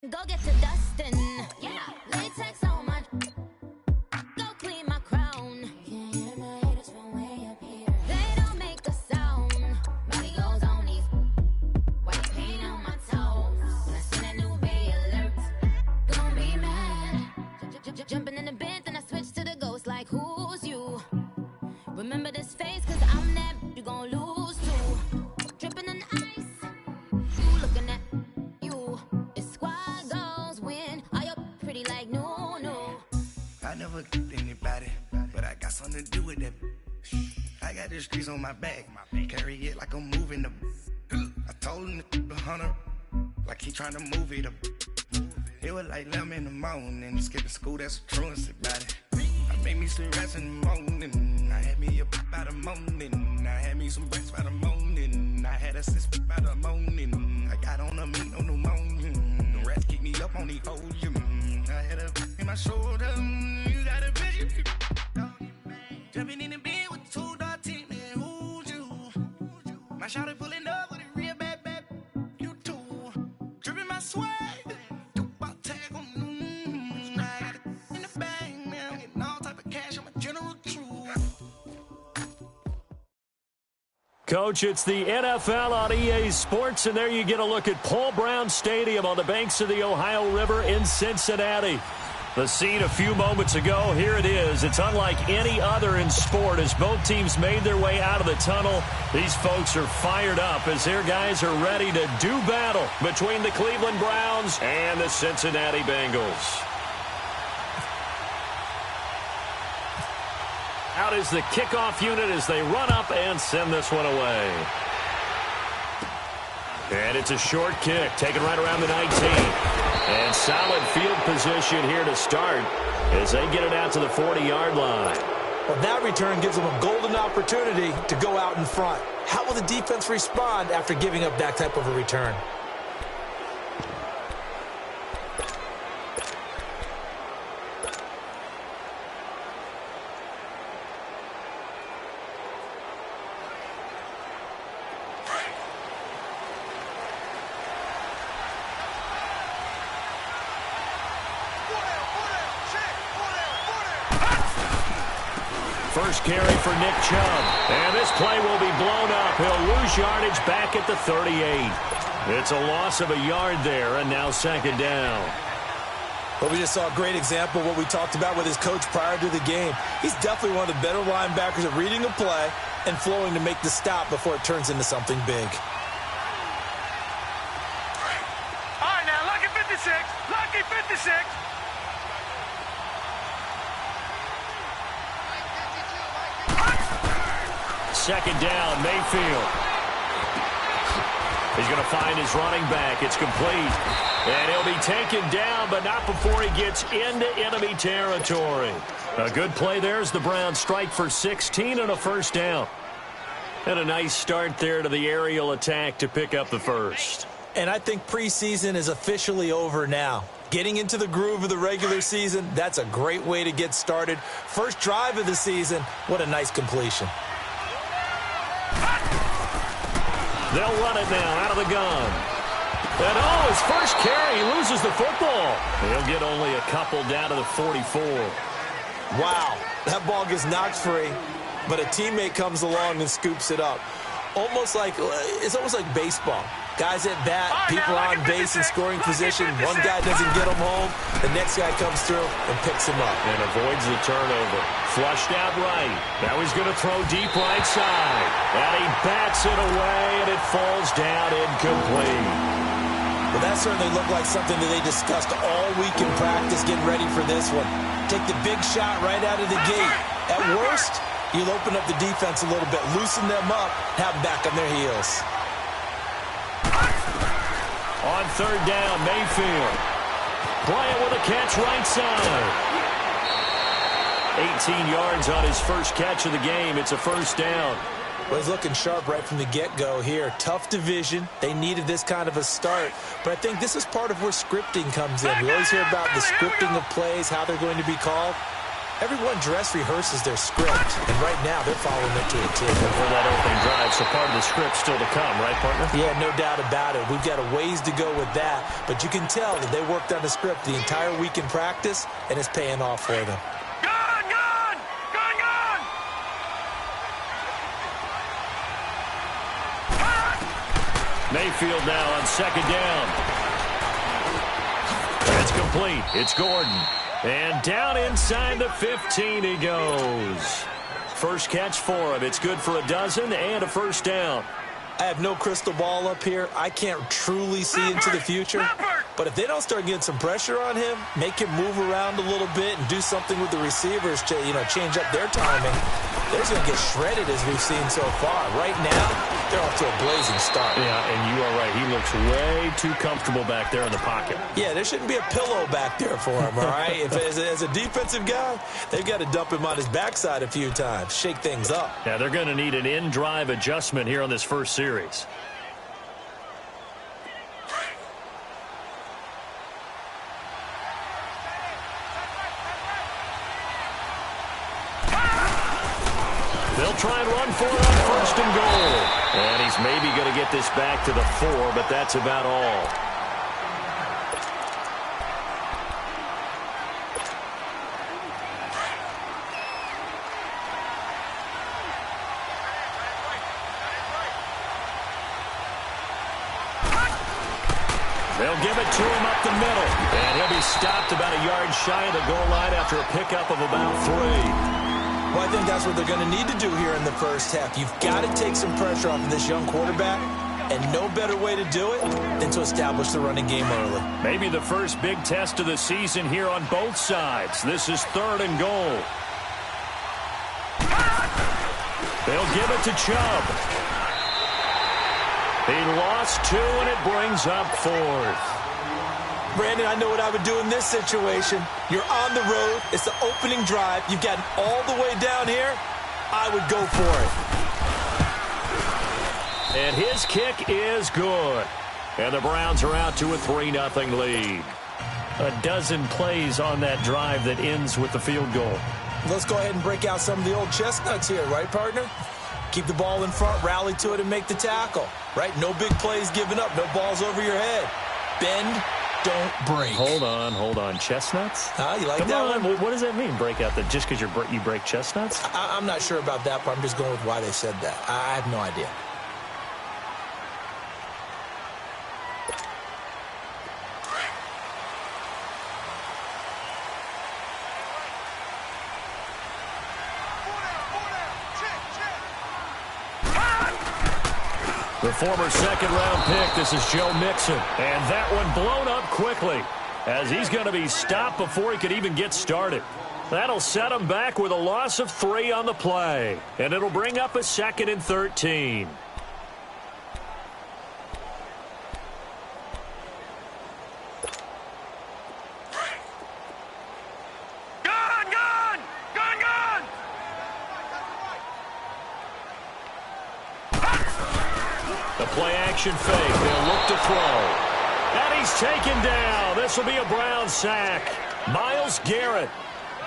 Go get to dustin'. Yeah, latex on my. Go clean my crown. Can't hear my haters from way up here. They don't make a sound. Body goes on these. White paint on my toes. When I see that new bay alert, don't be mad. Jumping in the bed, then I switch to the ghost. Like, who's you? Remember this face, cause I'm that you gon' lose too. Dripping in ice. You looking at you. It's squad goals win. Are you pretty like no, no? I never anybody, but I got something to do with that. I got the streets on my back, carry it like I'm moving the. I told him the hunter, like he trying to move it up. It was like 11 in the morning, skipping school, that's a truancy about it. I made me some rest in the morning, I had me up by the morning, I had me some breaks by the morning, I had a sis by the morning, I got on a meat on the morning, the rats keep me up on the podium, I had a in my shoulder, you got a vision, jumping in the bed with 2 dark teeth, man, who's you? My shawty pulling up with a real bad, you too, dripping my swag. Coach, it's the NFL on EA Sports, and there you get a look at Paul Brown Stadium on the banks of the Ohio River in Cincinnati. The scene a few moments ago, here it is. It's unlike any other in sport as both teams made their way out of the tunnel. These folks are fired up as their guys are ready to do battle between the Cleveland Browns and the Cincinnati Bengals. Out is the kickoff unit as they run up and send this one away. And it's a short kick, taken right around the 19. And solid field position here to start as they get it out to the 40-yard line. Well, that return gives them a golden opportunity to go out in front. How will the defense respond after giving up that type of a return? First carry for Nick Chubb. And this play will be blown up. He'll lose yardage back at the 38. It's a loss of a yard there, and now second down. Well, we just saw a great example of what we talked about with his coach prior to the game. He's definitely one of the better linebackers at reading a play and flowing to make the stop before it turns into something big. All right, now, lucky 56. Lucky 56. Second down, Mayfield. He's going to find his running back. It's complete. And he'll be taken down, but not before he gets into enemy territory. A good play there as the Browns strike for 16 and a first down. And a nice start there to the aerial attack to pick up the first. And I think preseason is officially over now. Getting into the groove of the regular season, that's a great way to get started. First drive of the season, what a nice completion. They'll run it now out of the gun. And oh, his first carry, he loses the football. He'll get only a couple down to the 44. Wow, that ball gets knocked free, but a teammate comes along and scoops it up. It's almost like baseball. Guys at bat, people are on base in scoring position. One guy doesn't get him home. The next guy comes through and picks him up. And avoids the turnover. Flushed out right. Now he's going to throw deep right side. And he bats it away, and it falls down incomplete. Well, that certainly looked like something that they discussed all week in practice getting ready for this one. Take the big shot right out of the gate. At worst, you'll open up the defense a little bit, loosen them up, have them back on their heels. On third down, Mayfield. Bryant with a catch right side. 18 yards on his first catch of the game. It's a first down. Well, he's looking sharp right from the get-go here. Tough division. They needed this kind of a start. But I think this is part of where scripting comes in. We always hear about the scripting of plays, how they're going to be called. Everyone dress rehearses their script, and right now they're following it to a T. For that opening drive, so part of the script still to come, right, partner? Yeah, no doubt about it. We've got a ways to go with that, but you can tell that they worked on the script the entire week in practice, and it's paying off for them. Gone! Gone! Gone! Gone! Mayfield now on second down. It's complete. It's Gordon. And down inside the 15 he goes. First catch for him. It's good for a dozen and a first down. I have no crystal ball up here. I can't truly see into the future. But if they don't start getting some pressure on him, make him move around a little bit and do something with the receivers to, change up their timing, they're just going to get shredded as we've seen so far. Right now, they're off to a blazing start. Yeah, and you are right. He looks way too comfortable back there in the pocket. Yeah, there shouldn't be a pillow back there for him, all right? If as a defensive guy, they've got to dump him on his backside a few times, shake things up. Yeah, they're going to need an in-drive adjustment here on this first series. They'll try and run for it on first and goal. And he's maybe going to get this back to the 4, but that's about all. They'll give it to him up the middle. And he'll be stopped about a yard shy of the goal line after a pickup of about 3. Well, I think that's what they're going to need to do here in the first half. You've got to take some pressure off of this young quarterback, and no better way to do it than to establish the running game early. Maybe the first big test of the season here on both sides. This is 3rd and goal. They'll give it to Chubb. He lost 2, and it brings up 4th. Brandon, I know what I would do in this situation. You're on the road. It's the opening drive. You've gotten all the way down here. I would go for it. And his kick is good. And the Browns are out to a 3-0 lead. A dozen plays on that drive that ends with the field goal. Let's go ahead and break out some of the old chestnuts here, right, partner? Keep the ball in front, rally to it, and make the tackle, right? No big plays given up, no balls over your head. Bend, don't break. Hold on. Chestnuts? You like Come that on. one? What does that mean, break out? Just because you break chestnuts? I'm not sure about that, but I'm just going with why they said that. I have no idea. The former second-round pick, this is Joe Mixon. And that one blown up quickly as he's going to be stopped before he could even get started. That'll set him back with a loss of 3 on the play. And it'll bring up a 2nd and 13. The play-action fake. They'll look to throw. And he's taken down. This will be a Brown sack. Myles Garrett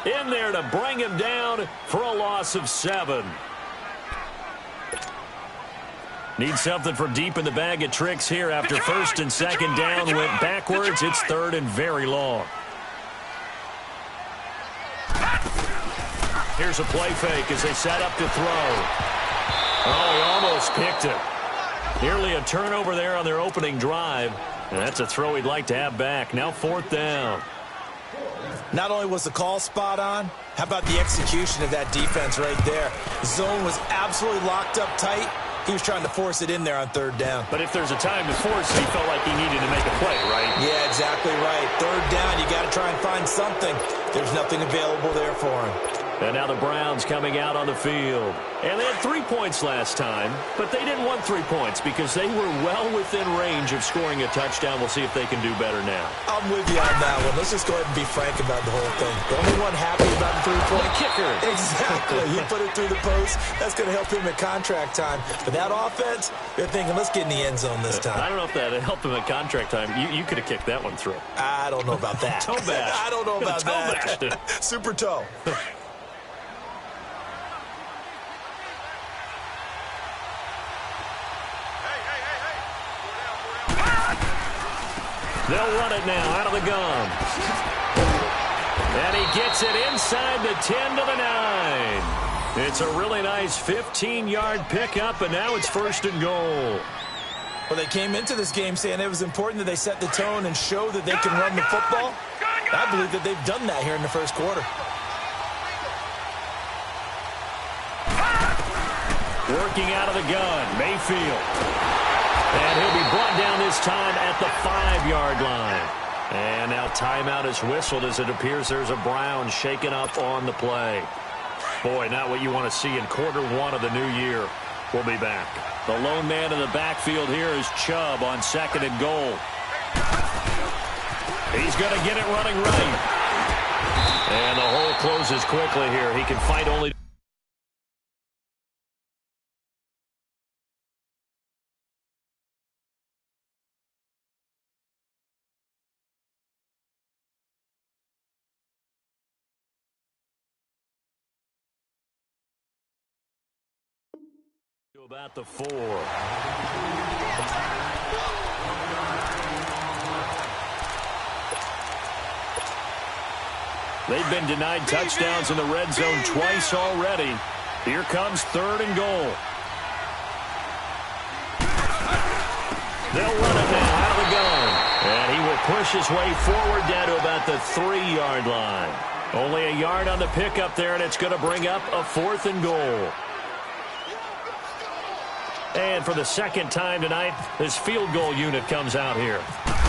in there to bring him down for a loss of 7. Need something from deep in the bag of tricks here after 1st and 2nd down went backwards. It's 3rd and very long. Here's a play fake as they set up to throw. Oh, he almost picked it. Nearly a turnover there on their opening drive. And that's a throw he'd like to have back. Now 4th down. Not only was the call spot on, how about the execution of that defense right there? Zone was absolutely locked up tight. He was trying to force it in there on 3rd down. But if there's a time to force it, he felt like he needed to make a play, right? Yeah, exactly right. 3rd down, you got to try and find something. There's nothing available there for him. And now the Browns coming out on the field. And they had 3 points last time, but they didn't want 3 points because they were well within range of scoring a touchdown. We'll see if they can do better now. I'm with you on that one. Let's just go ahead and be frank about the whole thing. The only one happy about the 3-point kicker. Exactly. He put it through the post. That's going to help him at contract time. But that offense, they're thinking, let's get in the end zone this time. I don't know if that helped him at contract time. You could have kicked that one through. I don't know about that. Toe bash. I don't know about Toe bashed it. Super toe. They'll run it now out of the gun. And he gets it inside the 10 to the 9. It's a really nice 15-yard pickup, and now it's 1st and goal. Well, they came into this game saying it was important that they set the tone and show that they can run the football. I believe that they've done that here in the first quarter. Working out of the gun, Mayfield. And he'll be brought down this time at the 5-yard line. And now timeout is whistled as it appears there's a Brown shaken up on the play. Boy, not what you want to see in quarter 1 of the new year. We'll be back. The lone man in the backfield here is Chubb on 2nd and goal. He's going to get it running right. And the hole closes quickly here. He can fight only. About the 4. They've been denied touchdowns in the red zone twice already. Here comes 3rd and goal. They'll run it now out of the gun. And he will push his way forward down to about the 3-yard line. Only a yard on the pickup there, and it's going to bring up a 4th and goal. And for the second time tonight, this field goal unit comes out here.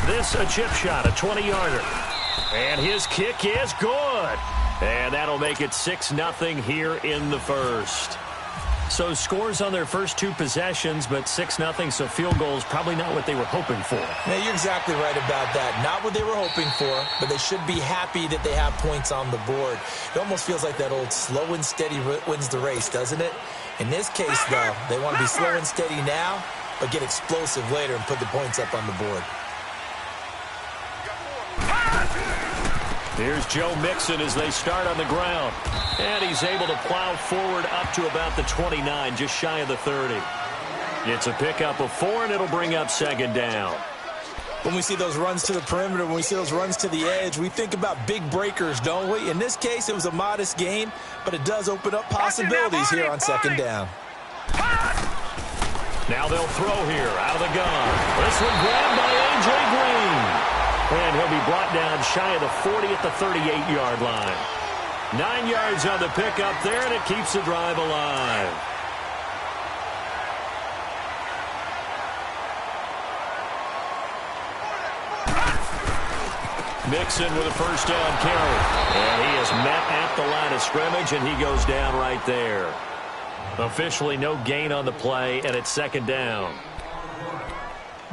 This a chip shot, a 20-yarder. And his kick is good. And that'll make it 6-0 here in the first. So scores on their first 2 possessions, but 6-0, so field goals probably not what they were hoping for. Yeah, you're exactly right about that. Not what they were hoping for, but they should be happy that they have points on the board. It almost feels like that old slow and steady wins the race, doesn't it? In this case, though, they want to be slow and steady now, but get explosive later and put the points up on the board. Here's Joe Mixon as they start on the ground. And he's able to plow forward up to about the 29, just shy of the 30. It's a pickup of 4, and it'll bring up 2nd down. When we see those runs to the perimeter, when we see those runs to the edge, we think about big breakers, don't we? In this case, it was a modest gain, but it does open up possibilities here on 2nd down. Now they'll throw here out of the gun. This one grabbed by A.J. Green. And he'll be brought down shy of the 40 at the 38-yard line. 9 yards on the pickup there, and it keeps the drive alive. Mixon with a 1st down carry. And he is met at the line of scrimmage, and he goes down right there. Officially no gain on the play, and it's 2nd down.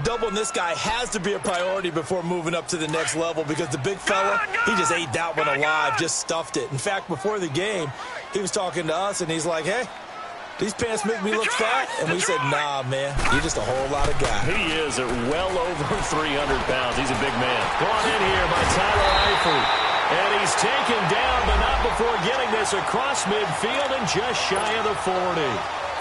Doubling this guy has to be a priority before moving up to the next level because the big fella, he just ate that one alive, just stuffed it. In fact, before the game, he was talking to us, and he's like, hey, these pants make me look fat. And we said, nah, man, you're just a whole lot of guy. He is at well over 300 pounds. He's a big man. Brought in here by Tyler Eifert. And he's taken down, but not before getting this across midfield and just shy of the 40.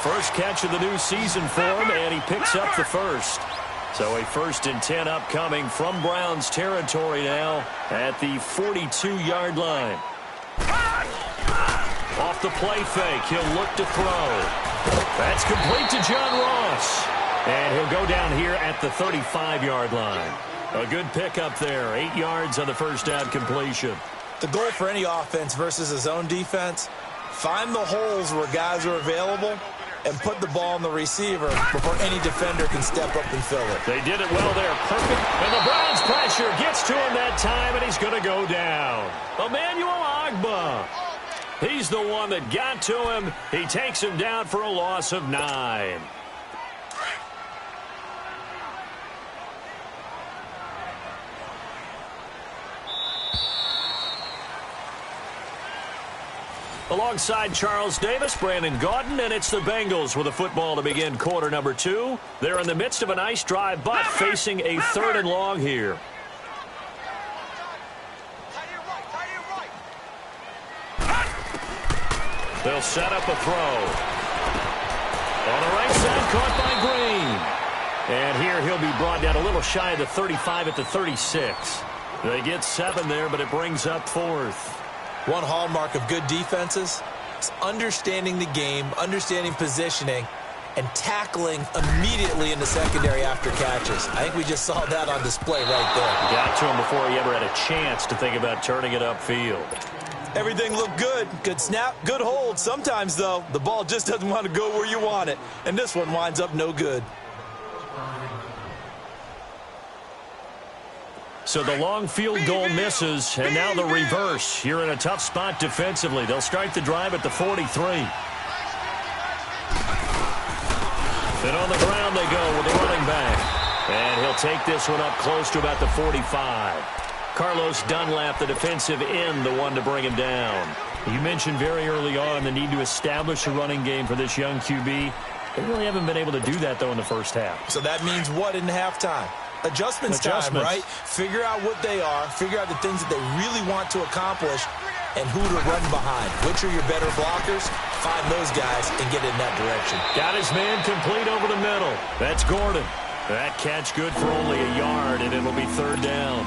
First catch of the new season for him, and he picks up the 1st. So a 1st and 10 upcoming from Browns territory now at the 42-yard line. Off the play fake, he'll look to throw. That's complete to John Ross. And he'll go down here at the 35-yard line. A good pickup there, 8 yards on the 1st down completion. The goal for any offense versus a zone defense, find the holes where guys are available and put the ball on the receiver before any defender can step up and fill it. They did it well there. Perfect. And the Browns pressure gets to him that time, and he's going to go down. Emmanuel Ogbah. He's the one that got to him. He takes him down for a loss of 9. Alongside Charles Davis, Brandon Gaudin, and it's the Bengals with a football to begin quarter number 2. They're in the midst of a nice drive, but facing a 3rd and long here. They'll set up a throw. On the right side, caught by Green. And here he'll be brought down a little shy of the 35 at the 36. They get 7 there, but it brings up 4th. One hallmark of good defenses is understanding the game, understanding positioning, and tackling immediately in the secondary after catches. I think we just saw that on display right there. Got to him before he ever had a chance to think about turning it upfield. Everything looked good. Good snap, good hold. Sometimes, though, the ball just doesn't want to go where you want it. And this one winds up no good. So the long field goal misses, and now the reverse. You're in a tough spot defensively. They'll start the drive at the 43. And on the ground they go with the running back. And he'll take this one up close to about the 45. Carlos Dunlap, the defensive end, the one to bring him down. You mentioned very early on the need to establish a running game for this young QB. They really haven't been able to do that, though, in the first half. So that means what in halftime? Adjustments time, right? Figure out what they are, figure out the things that they really want to accomplish, and who to run behind. Which are your better blockers? Find those guys and get in that direction. Got his man complete over the middle. That's Gordon. That catch good for only a yard, and it'll be 3rd down.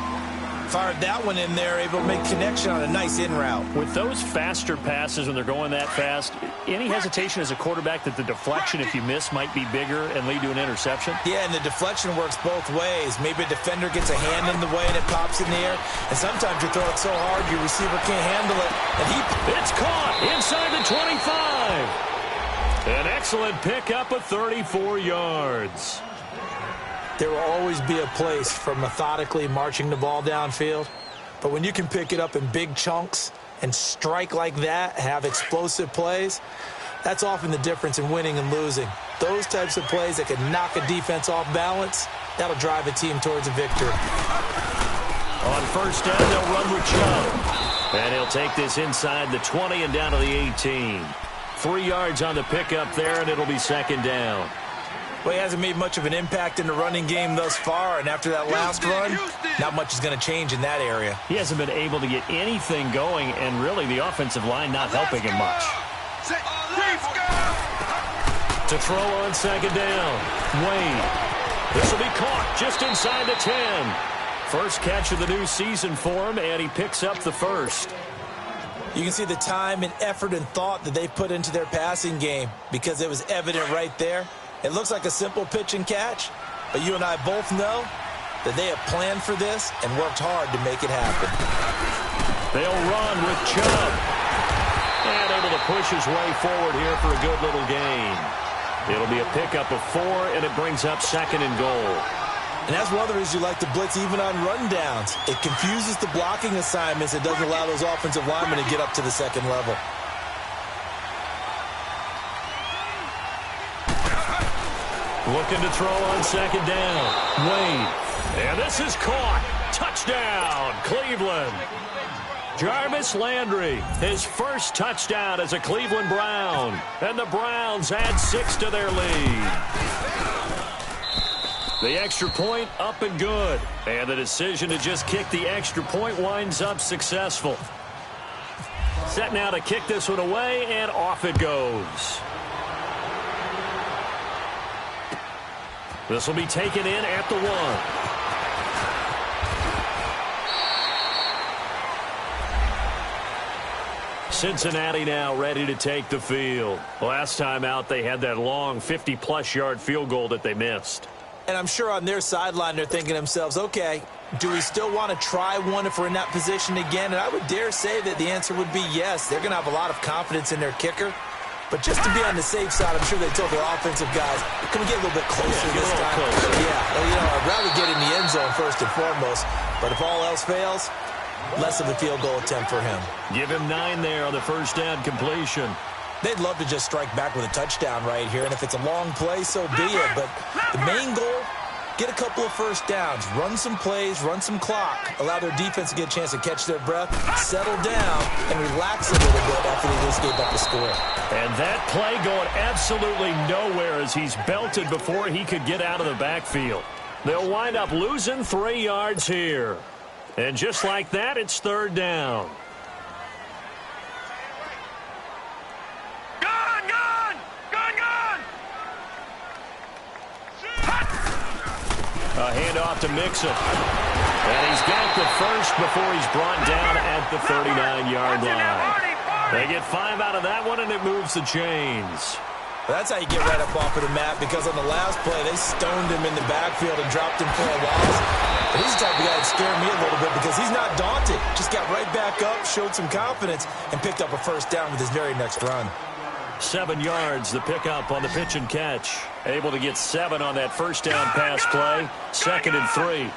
Fired that one in there, able to make connection on a nice in route. With those faster passes when they're going that fast, any hesitation as a quarterback that the deflection, if you miss, might be bigger and lead to an interception? Yeah, and the deflection works both ways. Maybe a defender gets a hand in the way and it pops in the air, and sometimes you throw it so hard your receiver can't handle it, and It's caught inside the 25. An excellent pickup of 34 yards. There will always be a place for methodically marching the ball downfield. But when you can pick it up in big chunks and strike like that, have explosive plays, that's often the difference in winning and losing. Those types of plays that can knock a defense off balance, that'll drive a team towards a victory. On 1st down, they'll run with Chubb. And he'll take this inside the 20 and down to the 18. 3 yards on the pickup there, and it'll be 2nd down. Well, he hasn't made much of an impact in the running game thus far, and after that last run, not much is going to change in that area. He hasn't been able to get anything going, and really the offensive line not helping him much. To throw on 2nd down, Wade. This will be caught just inside the 10. First catch of the new season for him, and he picks up the 1st. You can see the time and effort and thought that they put into their passing game because it was evident right there. It looks like a simple pitch and catch, but you and I both know that they have planned for this and worked hard to make it happen. They'll run with Chubb. And able to push his way forward here for a good little gain. It'll be a pickup of 4, and it brings up 2nd and goal. And that's one of the reasons you like to blitz even on rundowns. It confuses the blocking assignments. It doesn't allow those offensive linemen to get up to the 2nd level. Looking to throw on 2nd down. Wade. And this is caught. Touchdown, Cleveland. Jarvis Landry, his first touchdown as a Cleveland Brown. And the Browns add 6 to their lead. The extra point up and good. And the decision to just kick the extra point winds up successful. Set now to kick this one away, and off it goes. This will be taken in at the 1. Cincinnati now ready to take the field. Last time out, they had that long 50-plus yard field goal that they missed. And I'm sure on their sideline they're thinking to themselves, okay, do we still want to try one if we're in that position again? And I would dare say that the answer would be yes. They're going to have a lot of confidence in their kicker. But just to be on the safe side, I'm sure they told their offensive guys, can we get a little bit closer this time? Yeah, well, you know, I'd rather get in the end zone first and foremost. But if all else fails, less of a field goal attempt for him. Give him 9 there on the 1st down completion. They'd love to just strike back with a touchdown right here. And if it's a long play, so be it. But the main goal, get a couple of 1st downs, run some plays, run some clock, allow their defense to get a chance to catch their breath, settle down, and relax a little bit after they just gave up a score. And that play going absolutely nowhere as he's belted before he could get out of the backfield. They'll wind up losing 3 yards here. And just like that, it's 3rd down. A handoff to Mixon. And he's got the first before he's brought down at the 39-yard line. They get 5 out of that one, and it moves the chains. That's how you get right up off of the mat, because on the last play, they stoned him in the backfield and dropped him for a loss. And he's the type of guy that scared me a little bit because he's not daunted. Just got right back up, showed some confidence, and picked up a first down with his very next run. 7 yards, the pickup on the pitch and catch. Able to get 7 on that first down pass play. 2nd and 3.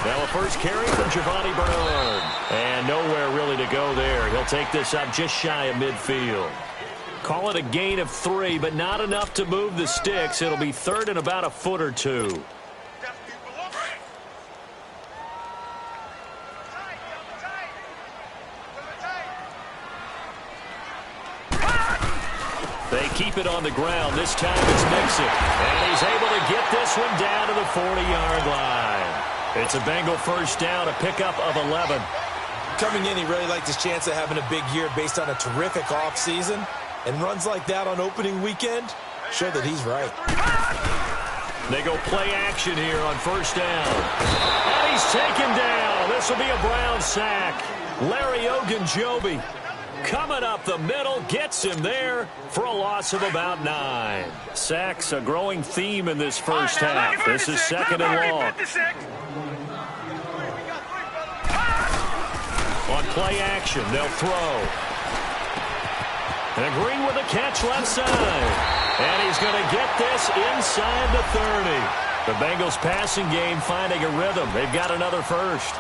Now a first carry from Giovanni Bernard. And nowhere really to go there. He'll take this up just shy of midfield. Call it a gain of 3, but not enough to move the sticks. It'll be 3rd and about a foot or 2. They keep it on the ground. This time it's Mixon. And he's able to get this one down to the 40-yard line. It's a Bengal first down, a pickup of 11. Coming in, he really liked his chance of having a big year based on a terrific offseason. And runs like that on opening weekend show that he's right. They go play action here on first down. And he's taken down. This will be a Brown sack. Larry Ogunjobi coming up the middle, gets him there for a loss of about 9. Sacks a growing theme in this first half. This is 2nd and long. On play action, they'll throw. And Green with a catch left side. And he's going to get this inside the 30. The Bengals passing game finding a rhythm. They've got another first.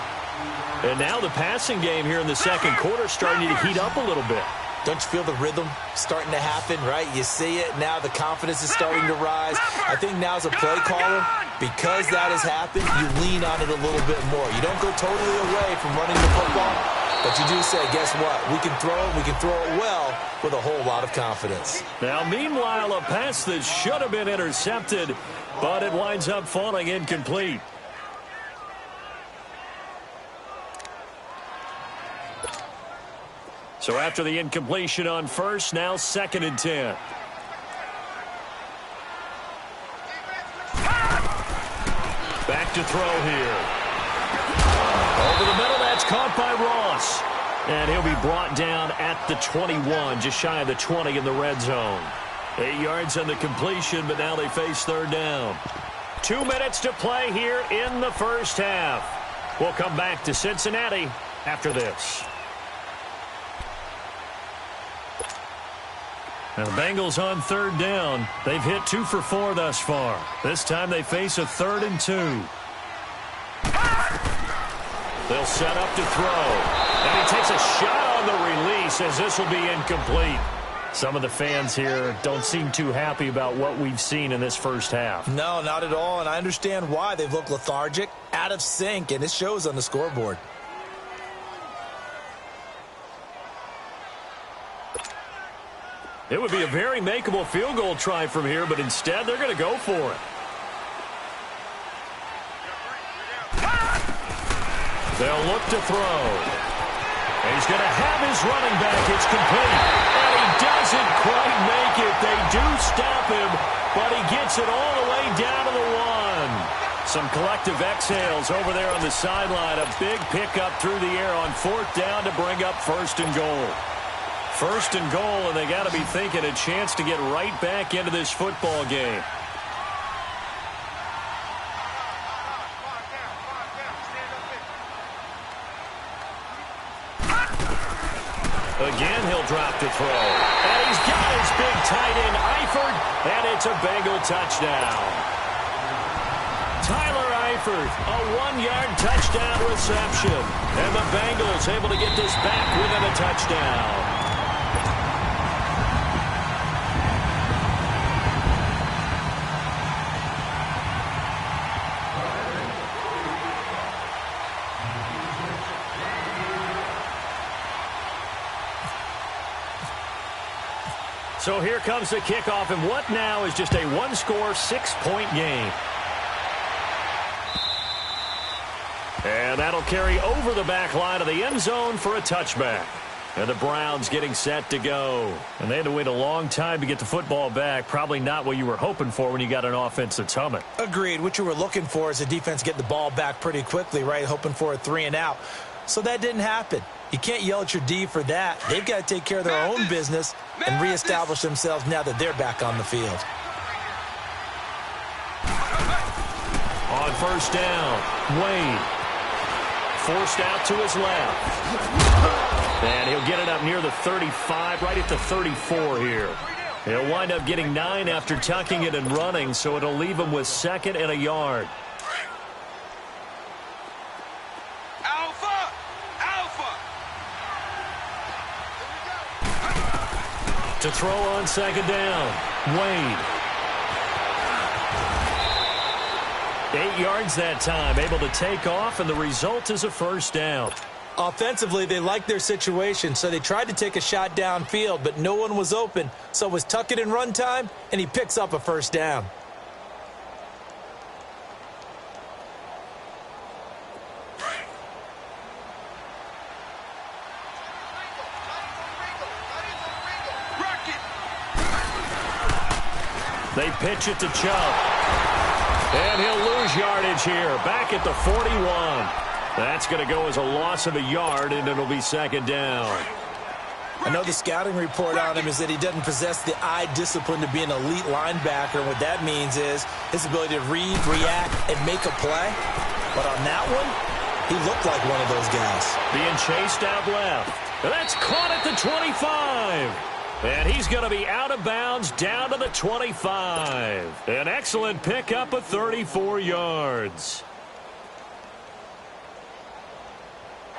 And now the passing game here in the second quarter starting to heat up a little bit. Don't you feel the rhythm starting to happen, right? You see it. Now the confidence is starting to rise. I think now as a play caller, because that has happened, you lean on it a little bit more. You don't go totally away from running the football, but you do say, guess what? We can throw it. We can throw it well with a whole lot of confidence. Now, meanwhile, a pass that should have been intercepted, but it winds up falling incomplete. So after the incompletion on first, now 2nd and 10. Back to throw here. Over the middle, that's caught by Ross. And he'll be brought down at the 21, just shy of the 20 in the red zone. 8 yards on the completion, but now they face 3rd down. 2 minutes to play here in the first half. We'll come back to Cincinnati after this. Now the Bengals on 3rd down. They've hit 2 for 4 thus far. This time they face a 3rd and 2. They'll set up to throw. And he takes a shot on the release as this will be incomplete. Some of the fans here don't seem too happy about what we've seen in this first half. No, not at all, and I understand why. They've looked lethargic, out of sync, and it shows on the scoreboard. It would be a very makeable field goal try from here, but instead they're going to go for it. They'll look to throw. And he's going to have his running back. It's complete. And he doesn't quite make it. They do stop him, but he gets it all the way down to the 1. Some collective exhales over there on the sideline. A big pickup through the air on 4th down to bring up 1st and goal. 1st and goal, and they got to be thinking a chance to get right back into this football game. Again, he'll drop to throw. And he's got his big tight end, Eifert, and it's a Bengal touchdown. Tyler Eifert, a 1-yard touchdown reception. And the Bengals able to get this back within a touchdown. So here comes the kickoff, and what now is just a 1-score, 6-point game. And that'll carry over the back line of the end zone for a touchback. And the Browns getting set to go. And they had to wait a long time to get the football back. Probably not what you were hoping for when you got an offense that's humming. Agreed. What you were looking for is the defense get the ball back pretty quickly, right? Hoping for a 3-and-out. So that didn't happen. You can't yell at your D for that. They've got to take care of their own business and reestablish themselves now that they're back on the field. On first down, Wade. Forced out to his left. And he'll get it up near the 35, right at the 34 here. He'll wind up getting 9 after tucking it and running, so it'll leave him with 2nd and a yard. Alpha! Alpha! To throw on 2nd down, Wade. 8 yards that time, able to take off, and the result is a first down. Offensively, they liked their situation, so they tried to take a shot downfield, but no one was open. So it was tuck it and run time, and he picks up a first down. They pitch it to Chubb. And he'll lose yardage here, back at the 41. That's going to go as a loss of a yard, and it'll be 2nd down. I know the scouting report on him is that he doesn't possess the eye discipline to be an elite linebacker. What that means is his ability to read, react, and make a play. But on that one, he looked like one of those guys. Being chased out left. And that's caught at the 25. And he's going to be out of bounds down to the 25. An excellent pickup of 34 yards.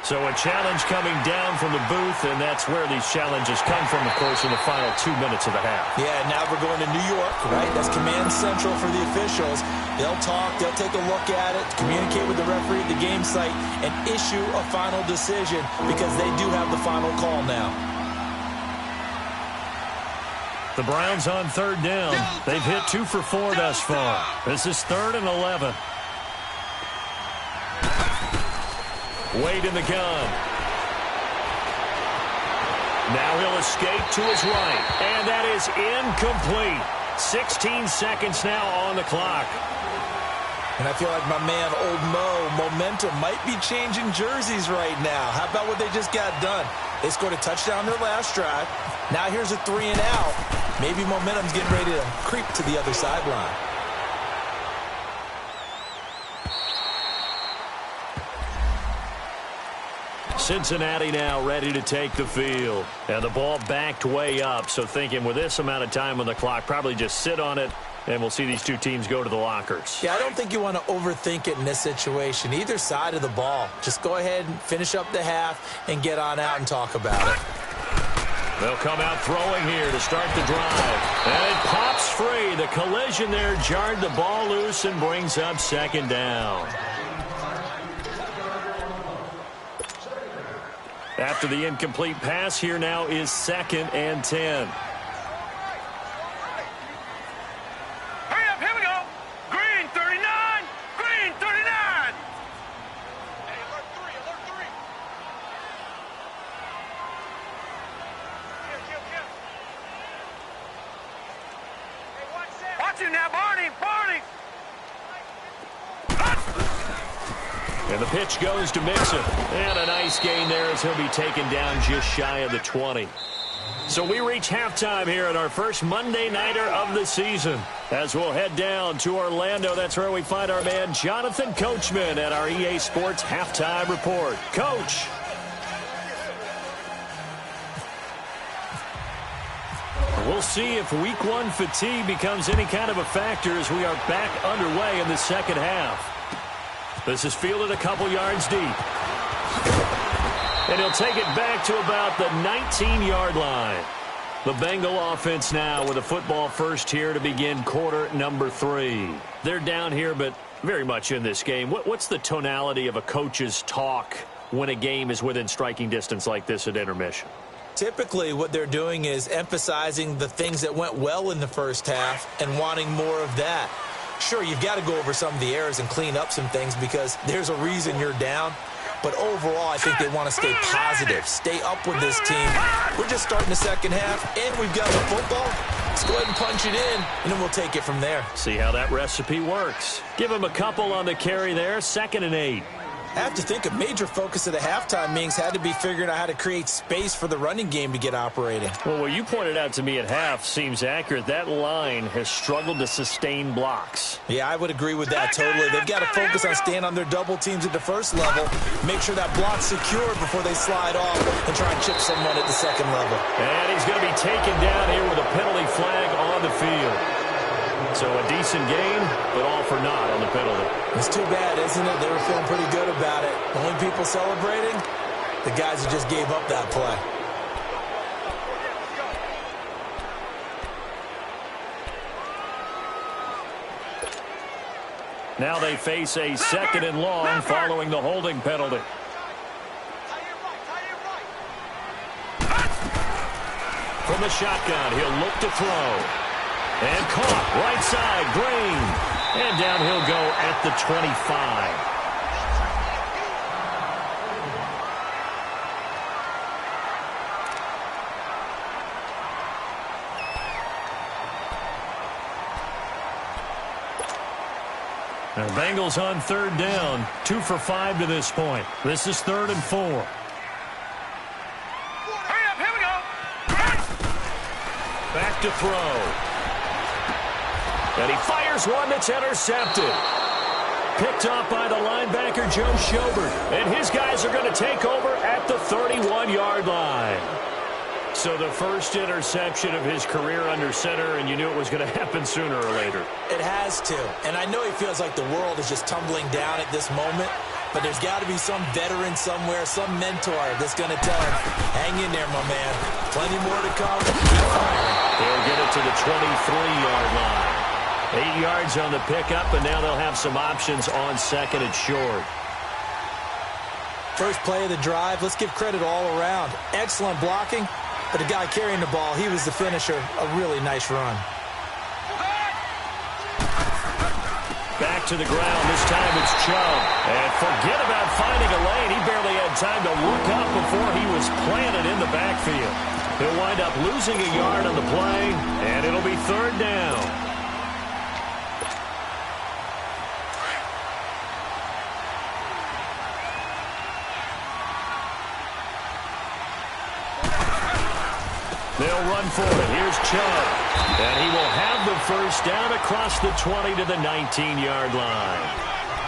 So a challenge coming down from the booth, and that's where these challenges come from, of course, in the final 2 minutes of the half. Yeah, now we're going to New York, right? That's command central for the officials. They'll talk, they'll take a look at it, communicate with the referee at the game site, and issue a final decision because they do have the final call now. The Browns on 3rd down. They've hit 2 for 4 thus far. This is 3rd and 11. Wade in the gun. Now he'll escape to his right. And that is incomplete. 16 seconds now on the clock. And I feel like my man, Old Mo, momentum might be changing jerseys right now. How about what they just got done? They scored a touchdown their last drive. Now here's a 3-and-out. Maybe momentum's getting ready to creep to the other sideline. Cincinnati now ready to take the field. And the ball backed way up. So thinking with this amount of time on the clock, probably just sit on it, and we'll see these two teams go to the lockers. Yeah, I don't think you want to overthink it in this situation. Either side of the ball. Just go ahead and finish up the half and get on out and talk about it. They'll come out throwing here to start the drive. And it pops free. The collision there jarred the ball loose and brings up 2nd down. After the incomplete pass, here now is 2nd and 10. Hurry up, here we go. Green 39, green 39. Hey, alert 3, alert 3. Here. Hey, watch that. Watch him now, Barney. And the pitch goes to Mixon. And a nice gain there as he'll be taken down just shy of the 20. So we reach halftime here at our first Monday Nighter of the season. As we'll head down to Orlando, that's where we find our man Jonathan Coachman at our EA Sports Halftime Report. Coach. We'll see if Week 1 fatigue becomes any kind of a factor as we are back underway in the second half. This is fielded a couple yards deep. And he'll take it back to about the 19-yard line. The Bengal offense now with a football first here to begin quarter number 3. They're down here, but very much in this game. What's the tonality of a coach's talk when a game is within striking distance like this at intermission? Typically, what they're doing is emphasizing the things that went well in the first half and wanting more of that. Sure, you've got to go over some of the errors and clean up some things because there's a reason you're down. But overall, I think they want to stay positive, stay up with this team. We're just starting the second half, and we've got the football. Let's go ahead and punch it in, and then we'll take it from there. See how that recipe works. Give him a couple on the carry there, 2nd and 8. I have to think a major focus of the halftime meetings had to be figuring out how to create space for the running game to get operating. Well, what you pointed out to me at half seems accurate. That line has struggled to sustain blocks. Yeah, I would agree with that totally. They've got to focus on staying on their double teams at the first level, make sure that block's secure before they slide off and try and chip someone at the second level. And he's going to be taken down here with a penalty flag on the field. So a decent gain, but all for naught on the penalty. It's too bad, isn't it? They were feeling pretty good about it. The only people celebrating, the guys who just gave up that play. Now they face a 2nd and long following the holding penalty. From the shotgun, he'll look to throw. And caught, right side, Green. And down he'll go at the 25. Now Bengals on 3rd down, 2 for 5 to this point. This is 3rd and 4. Hurry up, here we go. Back to throw. And he fires one that's intercepted. Picked off by the linebacker, Joe Schobert. And his guys are going to take over at the 31-yard line. So the first interception of his career under center, and you knew it was going to happen sooner or later. It has to. And I know he feels like the world is just tumbling down at this moment, but there's got to be some veteran somewhere, some mentor that's going to tell him, hang in there, my man. Plenty more to come. Keep firing. They'll get it to the 23-yard line. 8 yards on the pickup, and now they'll have some options on 2nd and short. First play of the drive, let's give credit all around. Excellent blocking, but the guy carrying the ball, he was the finisher. A really nice run. Back to the ground. This time it's Chubb. And forget about finding a lane. He barely had time to look up before he was planted in the backfield. He'll wind up losing a yard on the play, and it'll be 3rd down. They'll run for it. Here's Chubb. And he will have the first down across the 20 to the 19-yard line.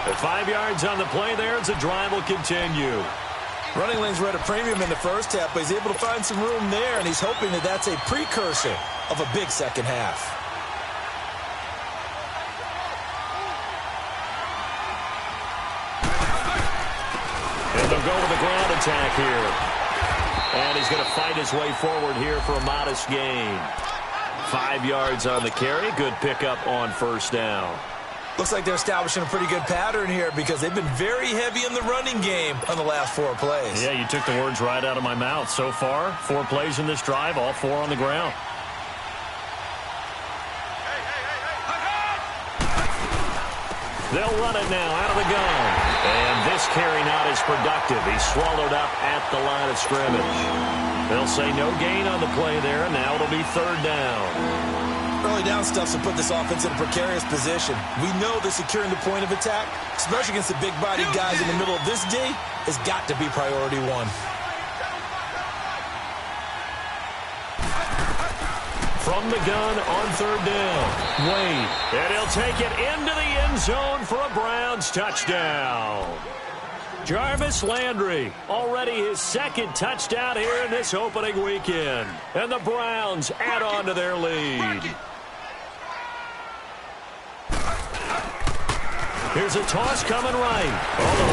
At 5 yards on the play there, as the drive will continue. Running lanes were at a premium in the first half, but he's able to find some room there, and he's hoping that that's a precursor of a big second half. And they'll go with the ground attack here. And he's going to fight his way forward here for a modest gain. 5 yards on the carry. Good pickup on first down. Looks like they're establishing a pretty good pattern here because they've been very heavy in the running game on the last 4 plays. Yeah, you took the words right out of my mouth. So far, 4 plays in this drive, all 4 on the ground. They'll run it now out of the gun. And this carry not as productive. He's swallowed up at the line of scrimmage. They'll say no gain on the play there, and now it'll be 3rd down. Early down stuff to put this offense in a precarious position. We know that securing the point of attack, especially against the big-bodied guys in the middle of this D, has got to be priority 1. From the gun on 3rd down. Wade. And he'll take it into the end zone for a Browns touchdown. Jarvis Landry, already his 2nd touchdown here in this opening weekend. And the Browns add on to their lead. Here's a toss coming right. Oh,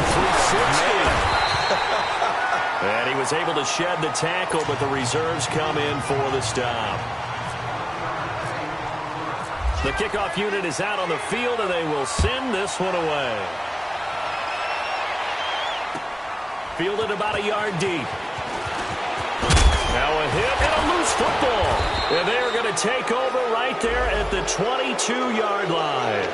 360. And he was able to shed the tackle, but the reserves come in for the stop. The kickoff unit is out on the field, and they will send this one away. Fielded about a yard deep. Now a hit and a loose football. And they are going to take over right there at the 22-yard line.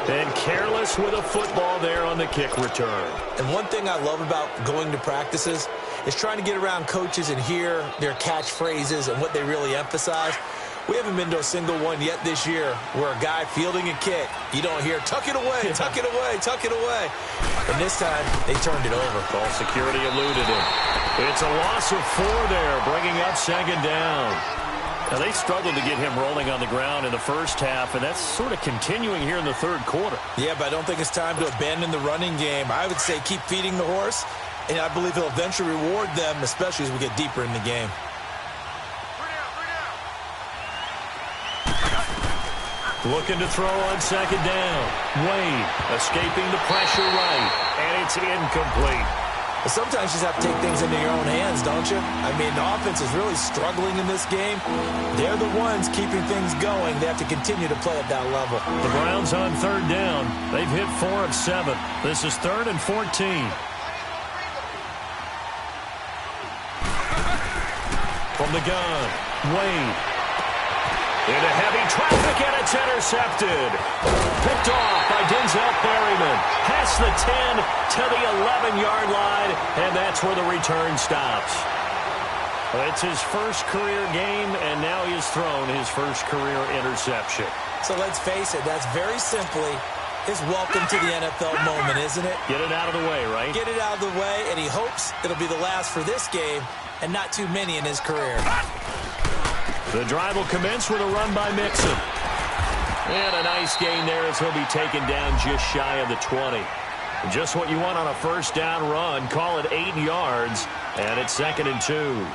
And careless with a football there on the kick return. And one thing I love about going to practices is trying to get around coaches and hear their catchphrases and what they really emphasize. We haven't been to a single one yet this year where a guy fielding a kick, you don't hear, tuck it away, tuck it away, tuck it away. And this time, they turned it over. Ball security eluded him. It's a loss of 4 there, bringing up second down. Now, they struggled to get him rolling on the ground in the first half, and that's sort of continuing here in the third quarter. Yeah, but I don't think it's time to abandon the running game. I would say keep feeding the horse, and I believe he'll eventually reward them, especially as we get deeper in the game. Looking to throw on second down. Wade escaping the pressure right, and it's incomplete. But sometimes you just have to take things into your own hands, don't you? I mean, the offense is really struggling in this game. They're the ones keeping things going. They have to continue to play at that level. The Browns on third down. They've hit 4 of 7. This is 3rd and 14. From the gun, Wade. Into heavy traffic, and it's intercepted. Picked off by Denzel Perryman. Past the 10 to the 11-yard line, and that's where the return stops. It's his first career game, and now he's thrown his first career interception. So let's face it, that's very simply his welcome to the NFL moment, isn't it? Get it out of the way, right? Get it out of the way, and he hopes it'll be the last for this game and not too many in his career. The drive will commence with a run by Mixon. And a nice gain there as he'll be taken down just shy of the 20. Just what you want on a first down run. Call it 8 yards, and it's 2nd and 2.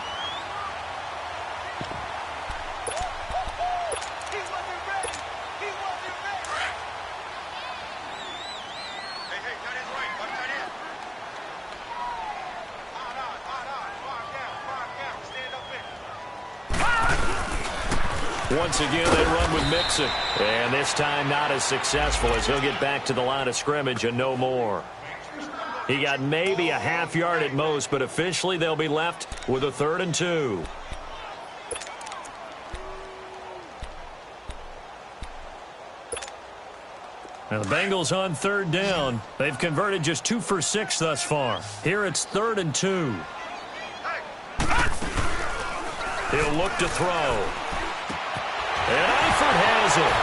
Once again, they run with Mixon. And this time not as successful as he'll get back to the line of scrimmage and no more. He got maybe a half yard at most, but officially they'll be left with a 3rd and 2. Now the Bengals on third down. They've converted just 2 for 6 thus far. Here it's 3rd and 2. He'll look to throw. And Eifert has it.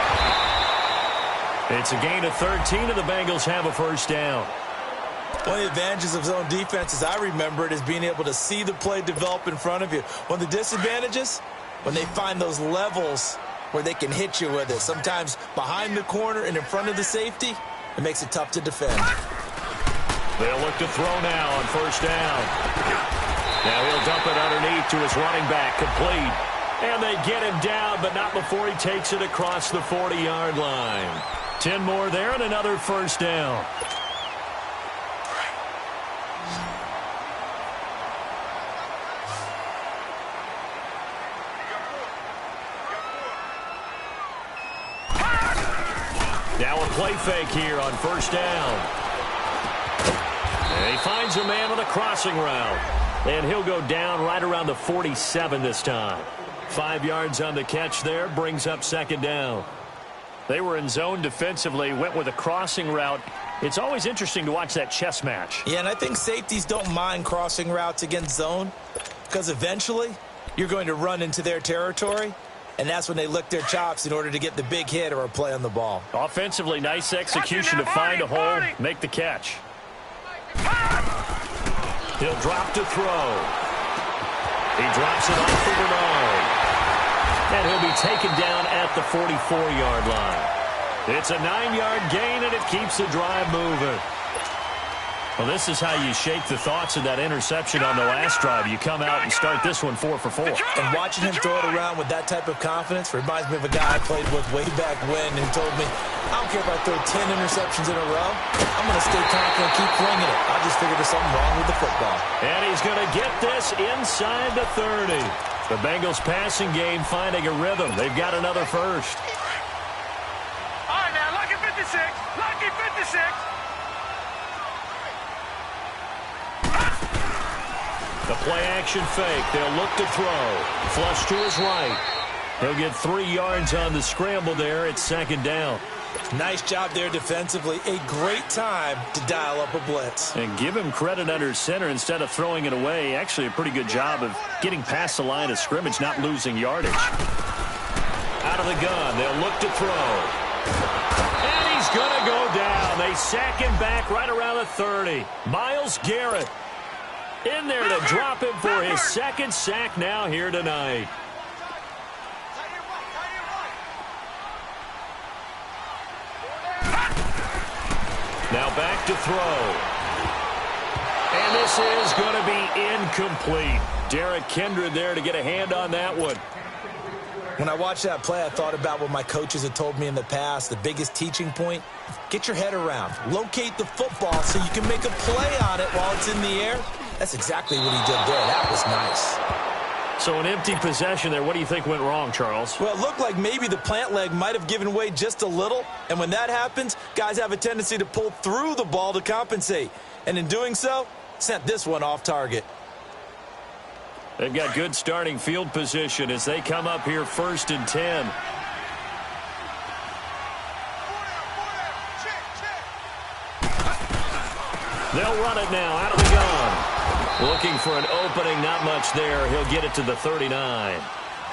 It's a gain of 13, and the Bengals have a first down. One of the advantages of zone defense, as I remember it, is being able to see the play develop in front of you. One of the disadvantages, when they find those levels where they can hit you with it. Sometimes behind the corner and in front of the safety, it makes it tough to defend. They'll look to throw now on first down. Now he'll dump it underneath to his running back, complete. And they get him down, but not before he takes it across the 40-yard line. 10 more there and another first down. Now a play fake here on first down. And he finds a man on a crossing route. And he'll go down right around the 47 this time. 5 yards on the catch there, brings up second down. They were in zone defensively, went with a crossing route. It's always interesting to watch that chess match. Yeah, and I think safeties don't mind crossing routes against zone because eventually you're going to run into their territory, and that's when they lick their chops in order to get the big hit or a play on the ball. Offensively, nice execution to find a hole, make the catch. He'll drop to throw. He drops it off for Bernard. And he'll be taken down at the 44-yard line. It's a 9-yard gain, and it keeps the drive moving. Well, this is how you shake the thoughts of that interception on the last drive. You come out and start this one 4 for 4. And watching him throw it around with that type of confidence reminds me of a guy I played with way back when who told me, I don't care if I throw 10 interceptions in a row. I'm going to stay confident and keep flinging it. I just figured there's something wrong with the football. And he's going to get this inside the 30. The Bengals passing game finding a rhythm. They've got another first. All right, now, lucky 56. Lucky 56. The play-action fake. They'll look to throw. Flush to his right. He'll get 3 yards on the scramble there. It's second down. Nice job there defensively. A great time to dial up a blitz. And give him credit under center instead of throwing it away. Actually, a pretty good job of getting past the line of scrimmage, not losing yardage. Out of the gun, they'll look to throw. And he's going to go down. They sack him back right around the 30. Myles Garrett in there to drop him for his second sack now here tonight. Now back to throw. And this is going to be incomplete. Derek Kindred there to get a hand on that one. When I watched that play, I thought about what my coaches had told me in the past. The biggest teaching point, get your head around. Locate the football so you can make a play on it while it's in the air. That's exactly what he did there. That was nice. So an empty possession there. What do you think went wrong, Charles? Well, it looked like maybe the plant leg might have given way just a little. And when that happens, guys have a tendency to pull through the ball to compensate. And in doing so, sent this one off target. They've got good starting field position as they come up here 1st and 10. They'll run it now out of the gun. Looking for an opening, not much there. He'll get it to the 39.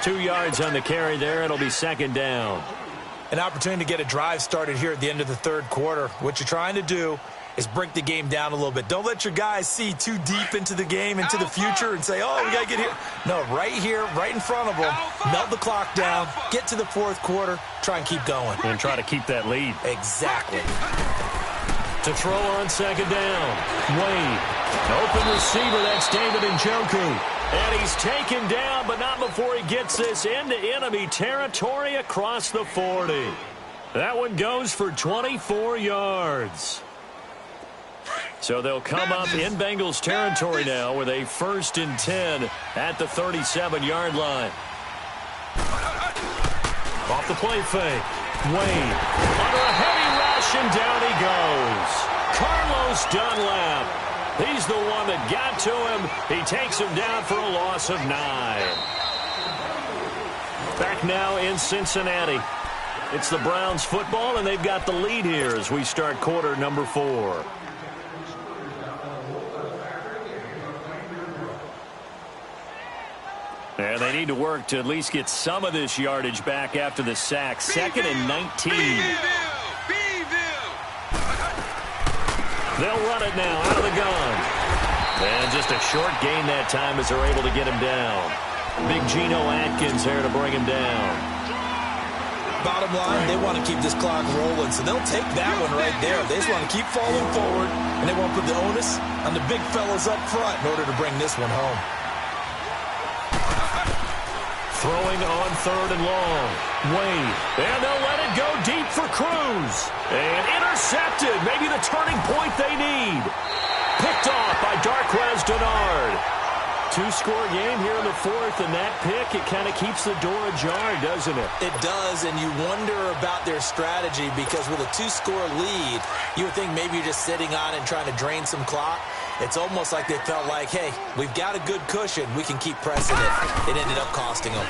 2 yards on the carry there. It'll be 2nd down. An opportunity to get a drive started here at the end of the 3rd quarter. What you're trying to do is break the game down a little bit. Don't let your guys see too deep into the game, into the future, and say, oh, we got to get here. No, right here, right in front of them. Melt the clock down, get to the 4th quarter, try and keep going. And try to keep that lead. Exactly. To throw on 2nd down. Wade. Open receiver, that's David Njoku. And he's taken down, but not before he gets this into enemy territory across the 40. That one goes for 24 yards. So they'll come up in Bengals territory now with a 1st and 10 at the 37-yard line. Off the play fake. Wade under a heavy rush, and down he goes. Carlos Dunlap. He's the one that got to him. He takes him down for a loss of 9. Back now in Cincinnati. It's the Browns football, and they've got the lead here as we start quarter number 4. And they need to work to at least get some of this yardage back after the sack. 2nd and 19. They'll run it now out of the gun. And just a short gain that time as they're able to get him down. Big Geno Atkins there to bring him down. Bottom line, they want to keep this clock rolling, so they'll take that one right there. They just want to keep falling forward, and they want to put the onus on the big fellas up front in order to bring this one home. Throwing on 3rd and long. Wade. And they'll let it go deep for Cruz. And intercepted. Maybe the turning point they need. Picked off by Darqueze Dennard. 2-score game here in the 4th, and that pick, it kind of keeps the door ajar, doesn't it? It does, and you wonder about their strategy because with a 2-score lead, you would think maybe you're just sitting on it and trying to drain some clock. It's almost like they felt like, hey, we've got a good cushion. We can keep pressing it. It ended up costing them.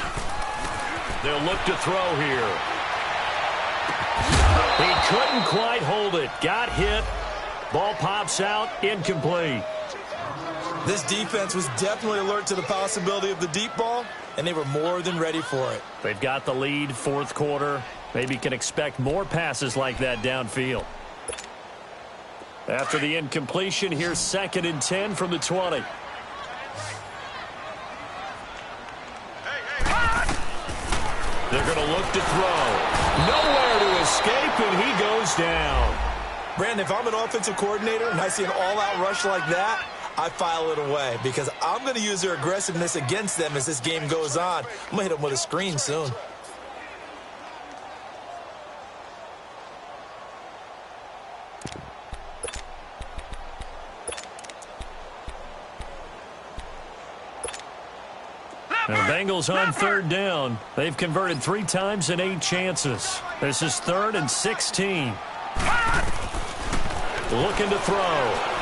They'll look to throw here. He couldn't quite hold it. Got hit. Ball pops out. Incomplete. This defense was definitely alert to the possibility of the deep ball, and they were more than ready for it. They've got the lead, 4th quarter. Maybe can expect more passes like that downfield. After the incompletion, here's 2nd and 10 from the 20. They're going to look to throw. Nowhere to escape, and he goes down. Brandon, if I'm an offensive coordinator and I see an all-out rush like that, I file it away because I'm going to use their aggressiveness against them as this game goes on. I'm going to hit them with a screen soon. Now, the Bengals on 3rd down. They've converted 3 times in 8 chances. This is 3rd and 16. Looking to throw.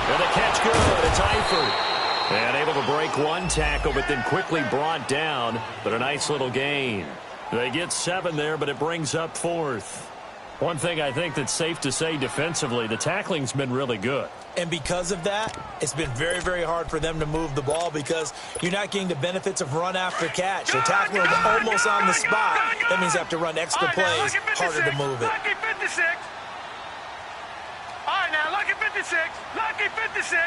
And the catch good. It's Eifert. And able to break one tackle, but then quickly brought down. But a nice little gain. They get 7 there, but it brings up 4th. One thing I think that's safe to say defensively, the tackling's been really good. And because of that, it's been very, very hard for them to move the ball because you're not getting the benefits of run after catch. They're tackling almost on the spot. That means they have to run extra plays, harder to move it. Lucky 56. All right, now, lucky 56. Lucky 56.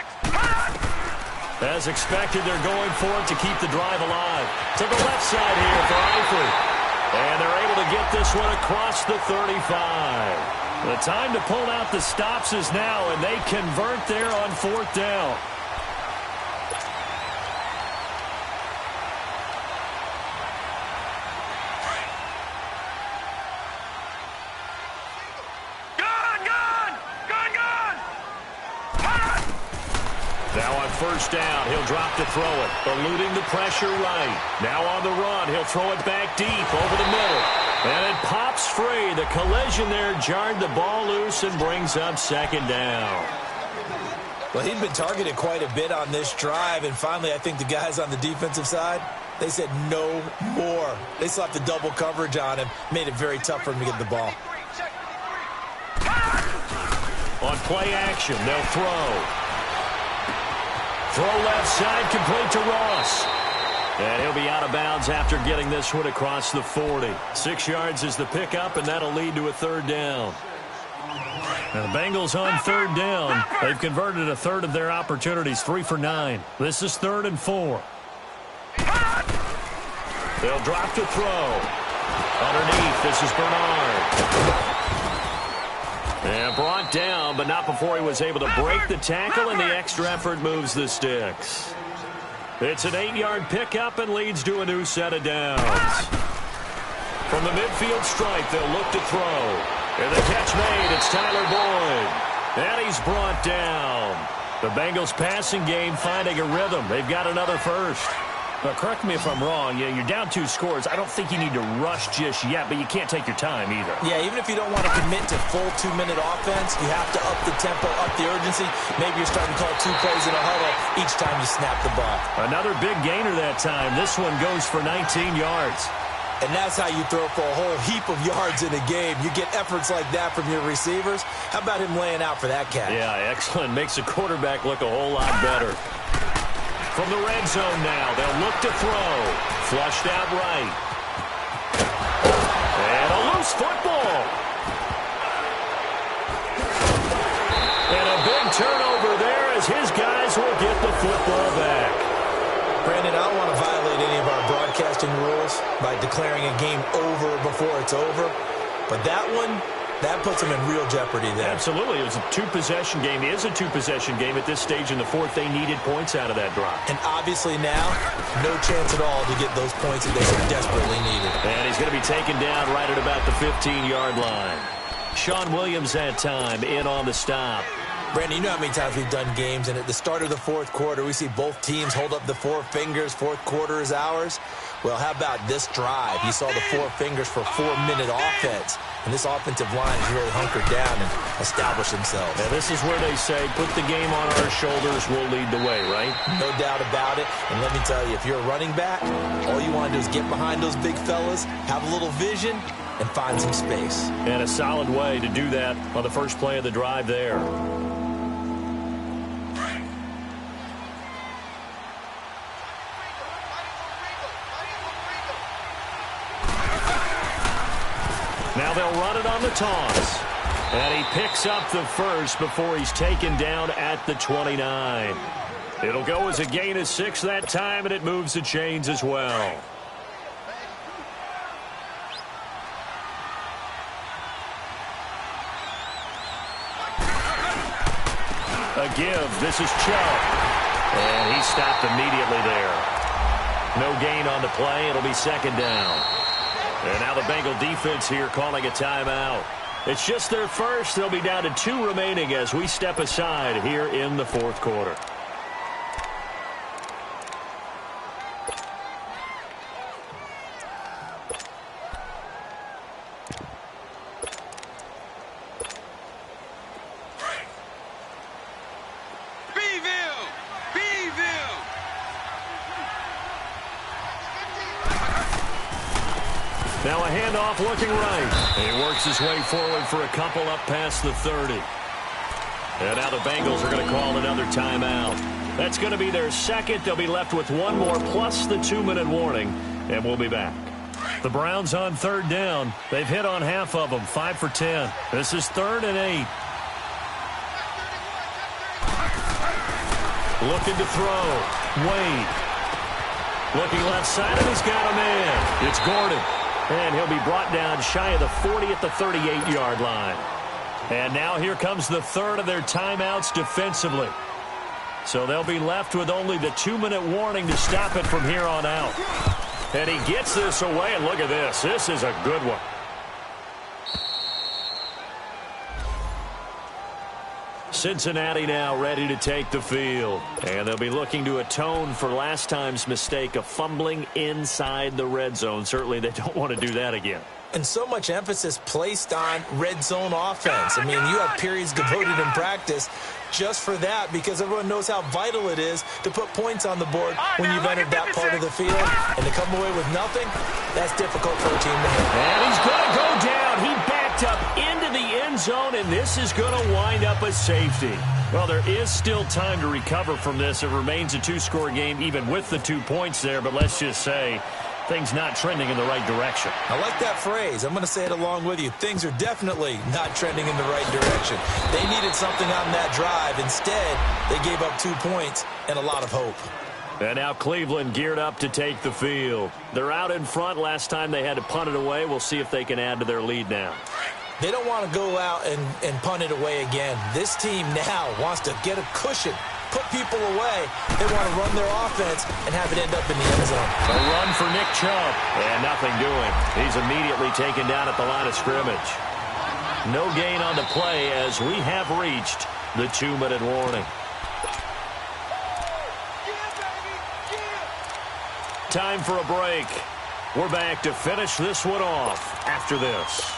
As expected, they're going for it to keep the drive alive. To the left side here for Eifert. And they're able to get this one across the 35. The time to pull out the stops is now, and they convert there on 4th down. Now on 1st down, he'll drop to throw it, eluding the pressure right. Now on the run, he'll throw it back deep over the middle. And it pops free. The collision there jarred the ball loose and brings up 2nd down. Well, he'd been targeted quite a bit on this drive, and finally I think the guys on the defensive side, they said no more. They slapped the double coverage on him, made it very tough for him to get the ball. On play action, they'll throw. Throw left side, complete to Ross. And he'll be out of bounds after getting this one across the 40. 6 yards is the pickup, and that'll lead to a 3rd down. Now the Bengals on 3rd down. They've converted a third of their opportunities, 3 for 9. This is 3rd and 4. They'll drop to throw. Underneath, this is Bernard. And brought down, but not before he was able to break the tackle, and the extra effort moves the sticks. It's an 8-yard pickup and leads to a new set of downs. From the midfield stripe, they'll look to throw. And the catch made, it's Tyler Boyd. And he's brought down. The Bengals passing game finding a rhythm. They've got another first. Now, correct me if I'm wrong. You're down 2 scores. I don't think you need to rush just yet, but you can't take your time either. Yeah, even if you don't want to commit to full 2-minute offense, you have to up the tempo, up the urgency. Maybe you're starting to call 2 plays in a huddle each time you snap the ball. Another big gainer that time. This one goes for 19 yards. And that's how you throw for a whole heap of yards in a game. You get efforts like that from your receivers. How about him laying out for that catch? Yeah, excellent. Makes the quarterback look a whole lot better. From the red zone now, they'll look to throw. Flushed out right. And a loose football. And a big turnover there as his guys will get the football back. Brandon, I don't want to violate any of our broadcasting rules by declaring a game over before it's over. But that one, that puts them in real jeopardy there. Absolutely. It was a 2-possession game. It is a 2-possession game at this stage in the 4th. They needed points out of that drive. And obviously now, no chance at all to get those points that they so desperately needed. And he's going to be taken down right at about the 15-yard line. Sean Williams that time in on the stop. Brandon, you know how many times we've done games, and at the start of the 4th quarter, we see both teams hold up the 4 fingers, 4th quarter is ours. Well, how about this drive? You saw the 4 fingers for 4-minute offense, and this offensive line has really hunkered down and established themselves. And this is where they say, put the game on our shoulders, we'll lead the way, right? No doubt about it, and let me tell you, if you're a running back, all you want to do is get behind those big fellas, have a little vision, and find some space. And a solid way to do that on the first play of the drive there. Now they'll run it on the toss. And he picks up the first before he's taken down at the 29. It'll go as a gain of 6 that time, and it moves the chains as well. A give. This is Chubb. And he stopped immediately there. No gain on the play. It'll be 2nd down. And now the Bengal defense here calling a timeout. It's just their first. They'll be down to 2 remaining as we step aside here in the 4th quarter. Now a handoff looking right. He works his way forward for a couple up past the 30. And now the Bengals are going to call another timeout. That's going to be their second. They'll be left with one more plus the 2-minute warning, and we'll be back. The Browns on third down. They've hit on half of them, 5 for 10. This is 3rd and 8. Looking to throw. Wade. Looking left side, and he's got a man. It's Gordon. And he'll be brought down shy of the 40 at the 38-yard line. And now here comes the third of their timeouts defensively. So they'll be left with only the 2-minute warning to stop it from here on out. And he gets this away, and look at this. This is a good one. Cincinnati now ready to take the field. And they'll be looking to atone for last time's mistake of fumbling inside the red zone. Certainly they don't want to do that again. And so much emphasis placed on red zone offense. I mean, you have periods devoted in practice just for that because everyone knows how vital it is to put points on the board when you've entered that part of the field. And to come away with nothing, that's difficult for a team to hit. And he's going to go down. He backed up into the end zone, and this is going to wind up a safety. Well, there is still time to recover from this. It remains a 2-score game even with the 2 points there, but let's just say things not trending in the right direction. I like that phrase. I'm going to say it along with you. Things are definitely not trending in the right direction. They needed something on that drive. Instead, they gave up 2 points and a lot of hope. And now Cleveland geared up to take the field. They're out in front. Last time they had to punt it away. We'll see if they can add to their lead now. They don't want to go out and punt it away again. This team now wants to get a cushion, put people away. They want to run their offense and have it end up in the end zone. A run for Nick Chubb, and nothing doing. He's immediately taken down at the line of scrimmage. No gain on the play as we have reached the 2-minute warning. Time for a break. We're back to finish this one off after this.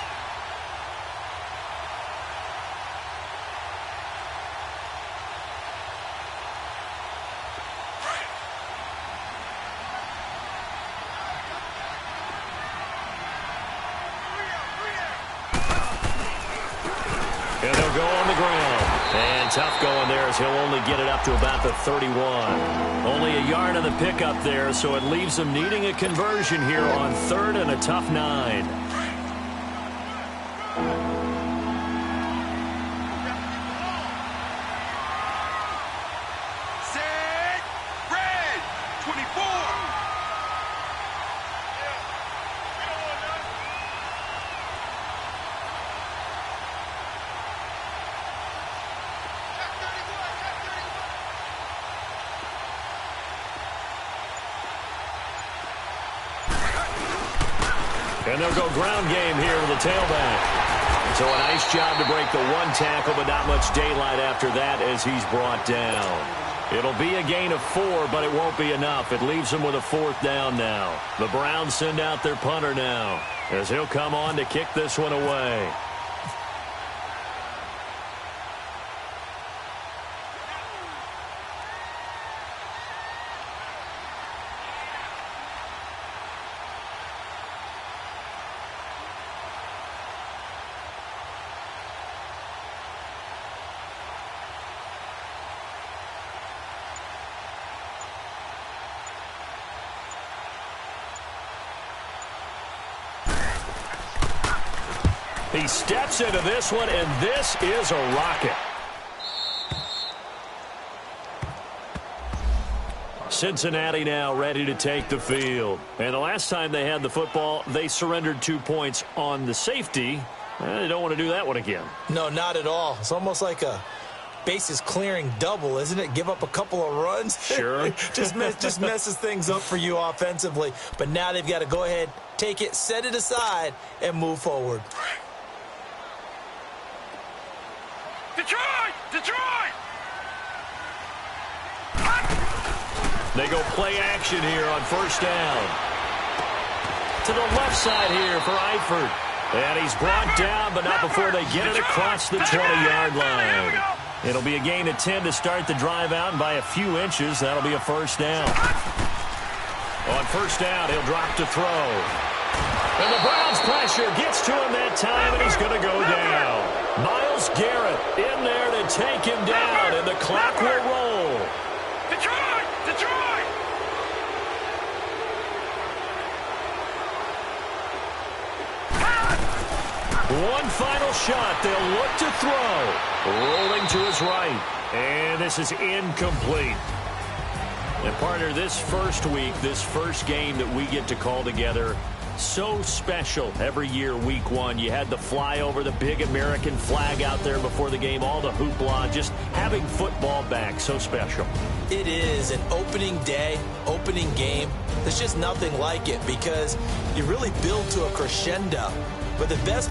And they'll go on the ground. And tough going there as he'll only get it up to about the 31. Only a yard on the pickup there, so it leaves them needing a conversion here on 3rd and a tough 9. Set, red, 24. And they'll go ground game here with the tailback. So a nice job to break the 1 tackle, but not much daylight after that as he's brought down. It'll be a gain of 4, but it won't be enough. It leaves them with a 4th down now. The Browns send out their punter now as he'll come on to kick this one away. He steps into this one, and this is a rocket. Cincinnati now ready to take the field. And the last time they had the football, they surrendered 2 points on the safety. They don't want to do that one again. No, not at all. It's almost like a bases clearing double, isn't it? Give up a couple of runs. Sure. just messes things up for you offensively. But now they've got to go ahead, take it, set it aside, and move forward. Detroit! Detroit! They go play action here on 1st down. To the left side here for Eifert. And he's brought down, but not before they get it across the 20-yard line. It'll be a gain of 10 to start the drive out, and by a few inches, that'll be a 1st down. On 1st down, he'll drop to throw. And the Browns pressure gets to him that time, and he's going to go down. Myles Garrett in there to take him down, and the clock will roll. Detroit! Detroit! One final shot. They'll look to throw. Rolling to his right. And this is incomplete. And partner, this first week, this first game that we get to call together, so special every year, week one. You had the flyover, the big American flag out there before the game, all the hoopla, just having football back, so special. It is an opening day, opening game. There's just nothing like it because you really build to a crescendo. But the best